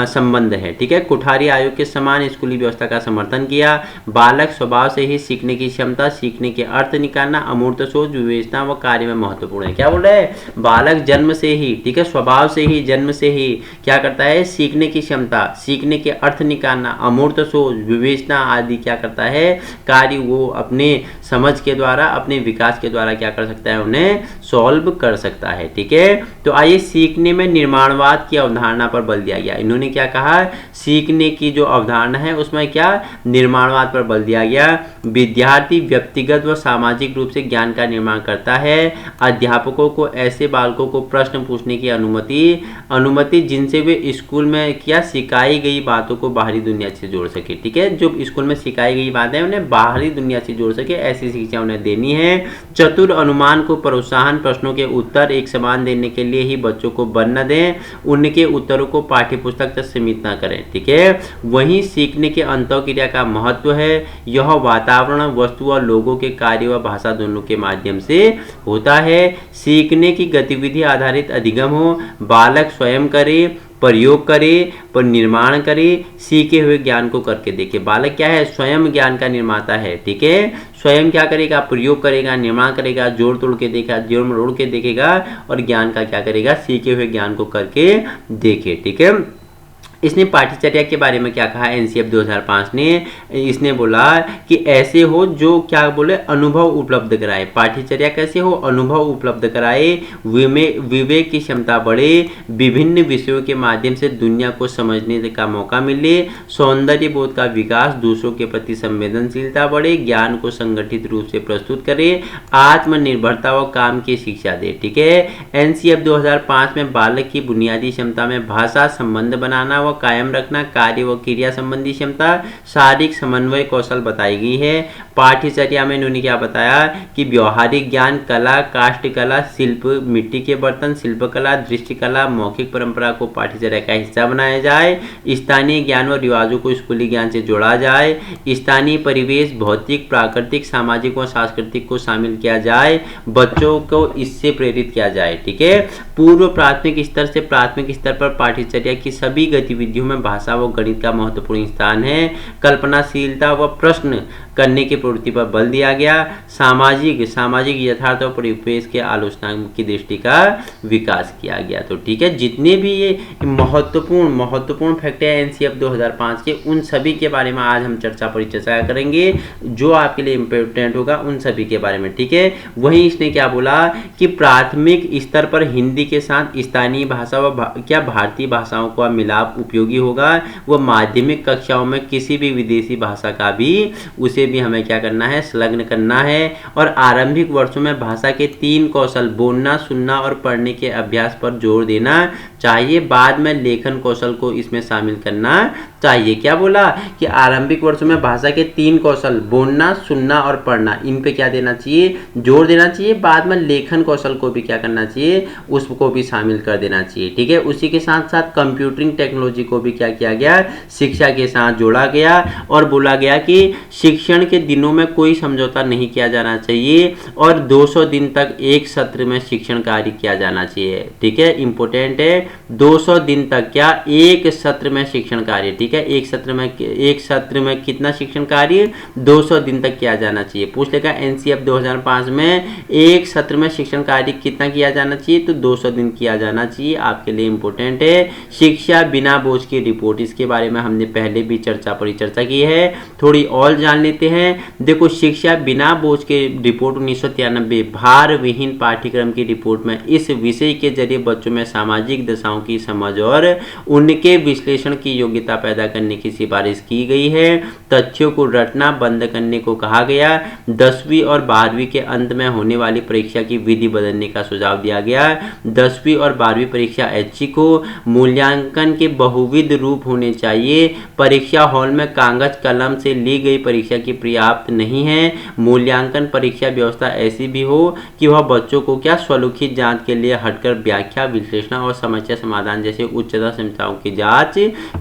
संबंध है। ठीक है, कुठारी आयोग के समान स्कूली व्यवस्था का समर्थन किया। बालक स्वभाव से ही सीखने की क्षमता, सीखने के अर्थ निकालना, अमूर्त सोच, विवेचना व कार्य में महत्वपूर्ण है। क्या बोल रहे हैं? बालक जन्म से ही, ठीक है, स्वभाव से ही, जन्म से ही क्या करता है? सीखने की क्षमता, सीखने के अर्थ निकालना, अमूर्त सोच, विवेचना आदि क्या करता है? कार्य वो अपने समझ के द्वारा, अपने विकास के द्वारा क्या कर सकता है? उन्हें सॉल्व कर सकता है। ठीक है, तो आइए सीखने में निर्माणवाद की अवधारणा पर बल दिया गया। इन्होंने क्या कहा? सीखने की जो अवधारणा है उसमें क्या? निर्माणवाद पर बल दिया गया। विद्यार्थी व्यक्तिगत व सामाजिक रूप से ज्ञान का निर्माण करता है। अध्यापकों को ऐसे बालकों को प्रश्न पूछने की अनुमति जिनसे वे स्कूल में क्या सिखाई गई बातों को बाहरी दुनिया से जोड़ सके। ठीक है, जो स्कूल में सिखाई गई बातें उन्हें बाहरी दुनिया से जोड़ सके, ऐसी शिक्षा उन्हें देनी है। चतुर अनुमान को प्रोत्साहन, प्रश्नों के उत्तर एक समान देने के लिए ही बच्चों को बन न दें, उनके उत्तरों को पाठ्यपुस्तक तक सीमित न करें। ठीक है, वहीं सीखने के अंतःक्रिया का महत्व है। यह वातावरण, वस्तु और लोगों के कार्य व भाषा दोनों के माध्यम से होता है। सीखने की गतिविधि आधारित अधिगम हो, बालक स्वयं करे, प्रयोग करे, पर निर्माण करे, सीखे हुए ज्ञान को करके देखे। बालक क्या है? स्वयं ज्ञान का निर्माता है। ठीक है, स्वयं क्या करेगा? प्रयोग करेगा, निर्माण करेगा, जोड़ तोड़ के देखेगा, जोड़ मरोड़ के देखेगा और ज्ञान का क्या करेगा? सीखे हुए ज्ञान को करके देखे। ठीक है, इसने पाठ्यचर्या के बारे में क्या कहा एनसीएफ 2005 ने, इसने बोला कि ऐसे हो जो क्या बोले अनुभव उपलब्ध कराए। पाठ्यचर्या कैसे हो, अनुभव उपलब्ध कराए, विवेक की क्षमता बढ़े, विभिन्न विषयों के माध्यम से दुनिया को समझने का मौका मिले, सौंदर्य बोध का विकास, दूसरों के प्रति संवेदनशीलता बढ़े, ज्ञान को संगठित रूप से प्रस्तुत करे, आत्मनिर्भरता व काम की शिक्षा दे। ठीक है, एनसीएफ 2005 में बालक की बुनियादी क्षमता में भाषा संबंध बनाना व कायम रखना, कार्य व क्रिया संबंधी क्षमता, शारीरिक समन्वय कौशल बताई गई है। पाठ्यचर्या में इन्होंने क्या बताया कि व्यवहारिक ज्ञान, कला, काष्ठ कला, शिल्प, मिट्टी के बर्तन, शिल्पकला, दृश्य कला, मौखिक परंपरा को पाठ्यचर्या का हिस्सा बनाया जाए, स्थानीय ज्ञान व रिवाजों को स्कूली ज्ञान से जोड़ा जाए, स्थानीय परिवेश, भौतिक, प्राकृतिक, सामाजिक व सांस्कृतिक को शामिल किया जाए, बच्चों को इससे प्रेरित किया जाए। ठीक है, पूर्व प्राथमिक स्तर से प्राथमिक स्तर पर पाठ्यचर्या की सभी गतिविधियों में भाषा व गणित का महत्वपूर्ण स्थान है। कल्पनाशीलता व प्रश्न करने की प्रवृत्ति पर बल दिया गया। सामाजिक यथार्थ और परिवेश के आलोचना की दृष्टि का विकास किया गया। तो ठीक है, जितने भी ये महत्वपूर्ण फैक्ट है एनसीएफ 2005 के, उन सभी के बारे में आज हम परिचर्चा करेंगे, जो आपके लिए इम्पोर्टेंट होगा उन सभी के बारे में। ठीक है, वहीं इसने क्या बोला कि प्राथमिक स्तर पर हिंदी के साथ स्थानीय भाषा व भारतीय भाषाओं का मिलाप उपयोगी होगा। वो माध्यमिक कक्षाओं में किसी भी विदेशी भाषा का भी उसे भी हमें क्या करना है, संलग्न करना है। और आरंभिक वर्षों में भाषा के 3 कौशल बोलना, सुनना और पढ़ने के अभ्यास पर जोर देना चाहिए। बाद में लेखन कौशल को इसमें शामिल करना चाहिए। क्या बोला कि आरंभिक वर्षों में भाषा के 3 कौशल बोलना, सुनना और पढ़ना, इन पे क्या देना चाहिए, जोर देना चाहिए। बाद में लेखन कौशल को भी क्या करना चाहिए, उसको भी शामिल कर देना चाहिए। ठीक है, उसी के साथ साथ कंप्यूटरिंग टेक्नोलॉजी को भी क्या किया गया, शिक्षा के साथ जोड़ा गया। और बोला गया कि शिक्षण के दिनों में कोई समझौता नहीं किया जाना चाहिए और 200 दिन तक एक सत्र में शिक्षण कार्य किया जाना चाहिए। ठीक है, इंपॉर्टेंट है, 200 दिन तक क्या, एक सत्र में शिक्षण कार्य। ठीक है, एक सत्र में कितना शिक्षण कार्य, 200 दिन तक किया जाना चाहिए। पूछ लेगा एनसीएफ 2005 में एक सत्र में शिक्षण कार्य कितना किया जाना चाहिए, तो 200 दिन किया जाना चाहिए। आपके लिए इंपॉर्टेंट है। शिक्षा बिना बोझ की रिपोर्ट, इसके बारे में हमने पहले भी परिचर्चा की है, थोड़ी और जान लेते हैं। देखो, शिक्षा बिना बोझ के रिपोर्ट 1993 भार विहीन पाठ्यक्रम की रिपोर्ट में इस विषय के जरिए बच्चों में सामाजिक दशाओं की समझ और उनके विश्लेषण की योग्यता पैदा करने की सिफारिश की गई है। तथ्यों को रटना बंद करने को कहा गया। 10वीं और 12वीं के अंत में होने वाली परीक्षा की विधि बदलने का सुझाव दिया गया। 10वीं और 12वीं परीक्षा ऐच्छिक हो। मूल्यांकन के बहुविध रूप होने चाहिए। परीक्षा हॉल में कागज कलम से ली गई परीक्षा की पर्याप्त नहीं है। मूल्यांकन परीक्षा व्यवस्था ऐसी भी हो कि वह बच्चों को क्या स्वलिखित जांच के लिए हटकर व्याख्या, विश्लेषण और समस्या समाधान जैसे उच्चतर क्षमताओं की जांच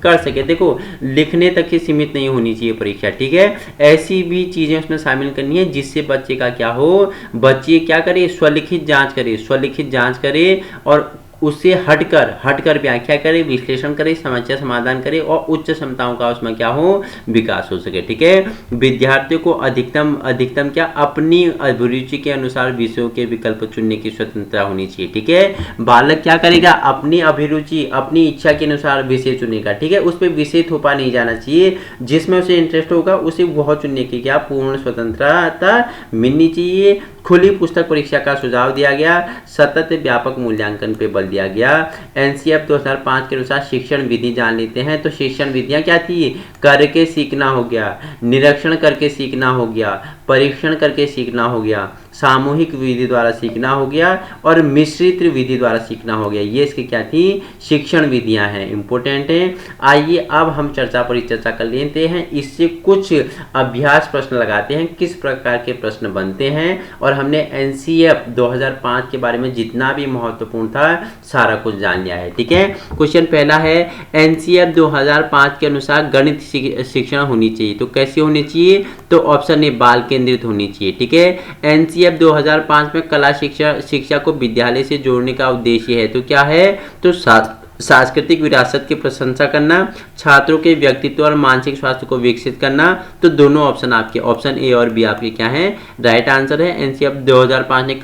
कर सके। देखो, लिखने तक ही सीमित नहीं होनी चाहिए परीक्षा। ठीक है, ऐसी भी चीजें उसमें शामिल करनी है जिससे बच्चे का क्या हो, बच्चे क्या करे, स्वलिखित जांच करे और उससे हटकर व्याख्या करे, विश्लेषण करे, समस्या समाधान करे और उच्च क्षमताओं का उसमें क्या हो, विकास हो सके। ठीक है, विद्यार्थियों को अधिकतम क्या, अपनी अभिरुचि के अनुसार विषयों के विकल्प चुनने की स्वतंत्रता होनी चाहिए। ठीक है, बालक क्या करेगा, अपनी अभिरुचि, अपनी इच्छा के अनुसार विषय चुनेगा। ठीक है, उस पर विषय थोपा नहीं जाना चाहिए। जिसमें उसे इंटरेस्ट होगा उसे वह चुनने की क्या पूर्ण स्वतंत्रता मिलनी चाहिए। खुली पुस्तक परीक्षा का सुझाव दिया गया। सतत व्यापक मूल्यांकन पे बल दिया गया। एनसीएफ 2005 के अनुसार शिक्षण विधि जान लेते हैं। तो शिक्षण विधियां क्या थी, करके सीखना हो गया, निरीक्षण करके सीखना हो गया, परीक्षण करके सीखना हो गया, सामूहिक विधि द्वारा सीखना हो गया और मिश्रित विधि द्वारा सीखना हो गया। ये इसकी क्या थी, शिक्षण विधियां हैं, इंपॉर्टेंट हैं। आइए अब हम परिचर्चा कर लेते हैं। इससे कुछ अभ्यास प्रश्न लगाते हैं, किस प्रकार के प्रश्न बनते हैं। और हमने एनसीएफ 2005 के बारे में जितना भी महत्वपूर्ण था सारा कुछ जान लिया है। ठीक है, क्वेश्चन पहला है, एनसीएफ 2005 के अनुसार गणित शिक्षण होनी चाहिए। तो कैसी होनी चाहिए, तो ऑप्शन ए बाल केंद्रित होनी चाहिए। ठीक है, एनसीएफ 2005 में कला शिक्षा को विद्यालय से जोड़ने का उद्देश्य है। तो क्या है, तो सांस्कृतिक विरासत की प्रशंसा करना, छात्रों के व्यक्तित्व और मानसिक स्वास्थ्य को विकसित करना। तो दोनों ऑप्शन आपके, ऑप्शन ए और बी आपके क्या हैं, राइट आंसर है। एनसीएफ 2005 ने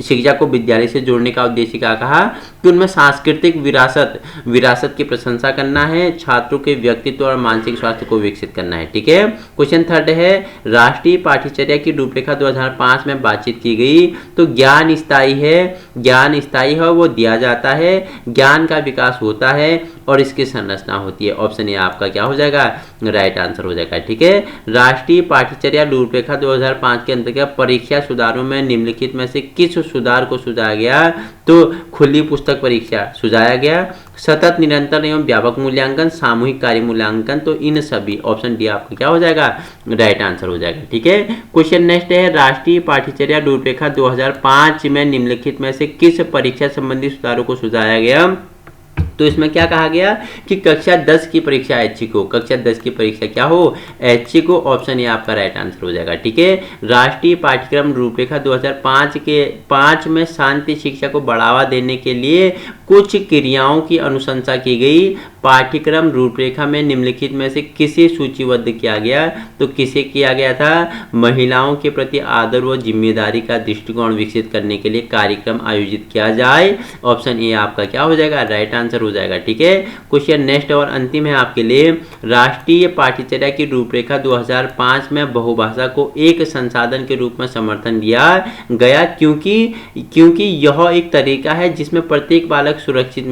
शिक्षा को विद्यालय से जोड़ने का उद्देश्य क्या कहा कि उनमें सांस्कृतिक विरासत की प्रशंसा करना है, छात्रों के व्यक्तित्व और मानसिक स्वास्थ्य को विकसित करना है। ठीक है, क्वेश्चन थर्ड है राष्ट्रीय पाठ्यचर्या की रूपरेखा 2005 में बातचीत की गई। तो ज्ञान स्थायी है, वो दिया जाता है, ज्ञान का विकास होता है और इसकी संरचना होती है। ऑप्शन ए आपका क्या हो जाएगा, राइट आंसर हो जाएगा। ठीक है, राष्ट्रीय पाठ्यचर्या रूपरेखा 2005 के अंतर्गत परीक्षा सुधारों में निम्नलिखित में से किस सुधार को सुझाया गया? तो खुली पुस्तक परीक्षा सुझाया गया, सतत निरंतर एवं व्यापक मूल्यांकन, सामूहिक कार्य मूल्यांकन। तो इन सभी, ऑप्शन डी आपका क्या हो जाएगा, राइट आंसर हो जाएगा। ठीक है, क्वेश्चन नेक्स्ट है राष्ट्रीय पाठ्यचर्या रूपरेखा 2005 में निम्नलिखित में से किस परीक्षा संबंधी सुधारों को सुझाया गया? तो इसमें क्या कहा गया कि कक्षा 10 की परीक्षा ऐच्छिक हो, कक्षा 10 की परीक्षा क्या हो, ऐच्छिक हो। ऑप्शन ये आपका राइट आंसर हो जाएगा। ठीक है, राष्ट्रीय पाठ्यक्रम रूपरेखा 2005 में शांति शिक्षा को बढ़ावा देने के लिए कुछ क्रियाओं की अनुशंसा की गई। पाठ्यक्रम रूपरेखा में निम्नलिखित में से किसे सूचीबद्ध किया गया? तो किसे किया गया था? महिलाओं के प्रति आदर व जिम्मेदारी का दृष्टिकोण विकसित करने के लिए कार्यक्रम आयोजित किया जाए। ऑप्शन ए आपका क्या हो जाएगा, राइट आंसर हो जाएगा। ठीक है, क्वेश्चन नेक्स्ट और अंतिम है आपके लिए राष्ट्रीय पाठ्यचर्या की रूपरेखा 2005 में बहुभाषा को एक संसाधन के रूप में समर्थन दिया गया, क्योंकि यह एक तरीका है जिसमें प्रत्येक बालक सुरक्षित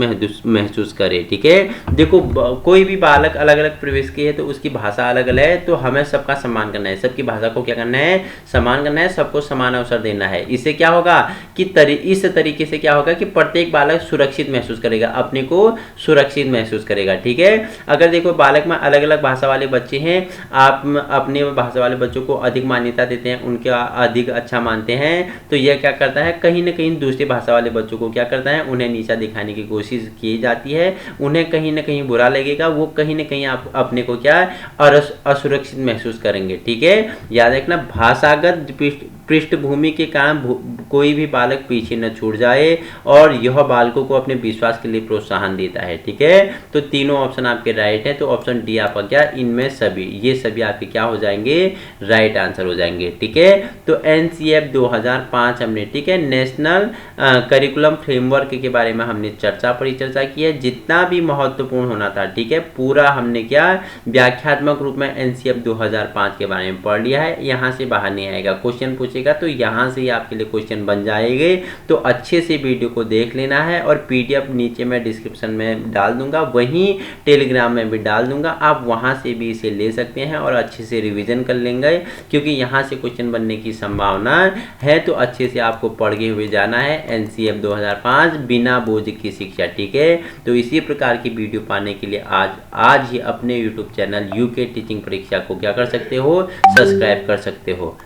महसूस करे। ठीक है, देखो कोई भी बालक अलग अलग प्रवेश की है तो उसकी भाषा अलग अलग है, तो हमें सबका सम्मान करना है, सबकी भाषा को क्या करना है, सम्मान करना है, सबको समान अवसर देना है। इससे क्या होगा कि इस तरीके से क्या होगा कि प्रत्येक बालक सुरक्षित महसूस करेगा, अपने को सुरक्षित महसूस करेगा। ठीक है, अगर देखो बालक में अलग अलग भाषा वाले बच्चे हैं, आप अपने भाषा वाले बच्चों को अधिक मान्यता देते हैं, उनका अधिक अच्छा मानते हैं, तो यह क्या करता है, कहीं ना कहीं दूसरी भाषा वाले बच्चों को क्या करता है, उन्हें नीचा दिखाने की कोशिश की जाती है, उन्हें कहीं ना कहीं बुरा लगेगा, वो कहीं ना कहीं आप अपने को क्या असुरक्षित महसूस करेंगे। ठीक है, याद रखना भाषागत पृष्ठभूमि के कारण कोई भी बालक पीछे न छूट जाए और यह बालकों को अपने विश्वास के लिए प्रोत्साहन देता है। ठीक है, तो तीनों ऑप्शन आपके राइट है, तो ऑप्शन डी आपका क्या, इनमें सभी, ये सभी आपके क्या हो जाएंगे, राइट आंसर हो जाएंगे। ठीक है, तो एनसीएफ 2005 हमने, ठीक है, नेशनल करिकुलम फ्रेमवर्क के बारे में हमने परिचर्चा की है, जितना भी महत्वपूर्ण होना था। ठीक है, पूरा हमने क्या व्याख्यात्मक रूप में एनसीएफ 2005 के बारे में पढ़ लिया है, यहाँ से बाहर नहीं आएगा, क्वेश्चन पूछेगा तो यहाँ से ही आपके लिए क्वेश्चन बन जाएंगे। तो अच्छे से वीडियो को देख लेना है और पीडीएफ नीचे मैं डिस्क्रिप्शन में डाल दूंगा, वहीं टेलीग्राम में भी डाल दूंगा, आप वहाँ से भी इसे ले सकते हैं और अच्छे से रिवीजन कर लेंगे, क्योंकि यहाँ से क्वेश्चन बनने की संभावना है। तो अच्छे से आपको पढ़े हुए जाना है एनसीएफ 2005 बिना बोझ की शिक्षा। ठीक है, तो इसी प्रकार की वीडियो पाने के लिए आज ही अपने यूट्यूब चैनल यूके टीचिंग परीक्षा को क्या कर सकते हो, सब्सक्राइब कर सकते हो।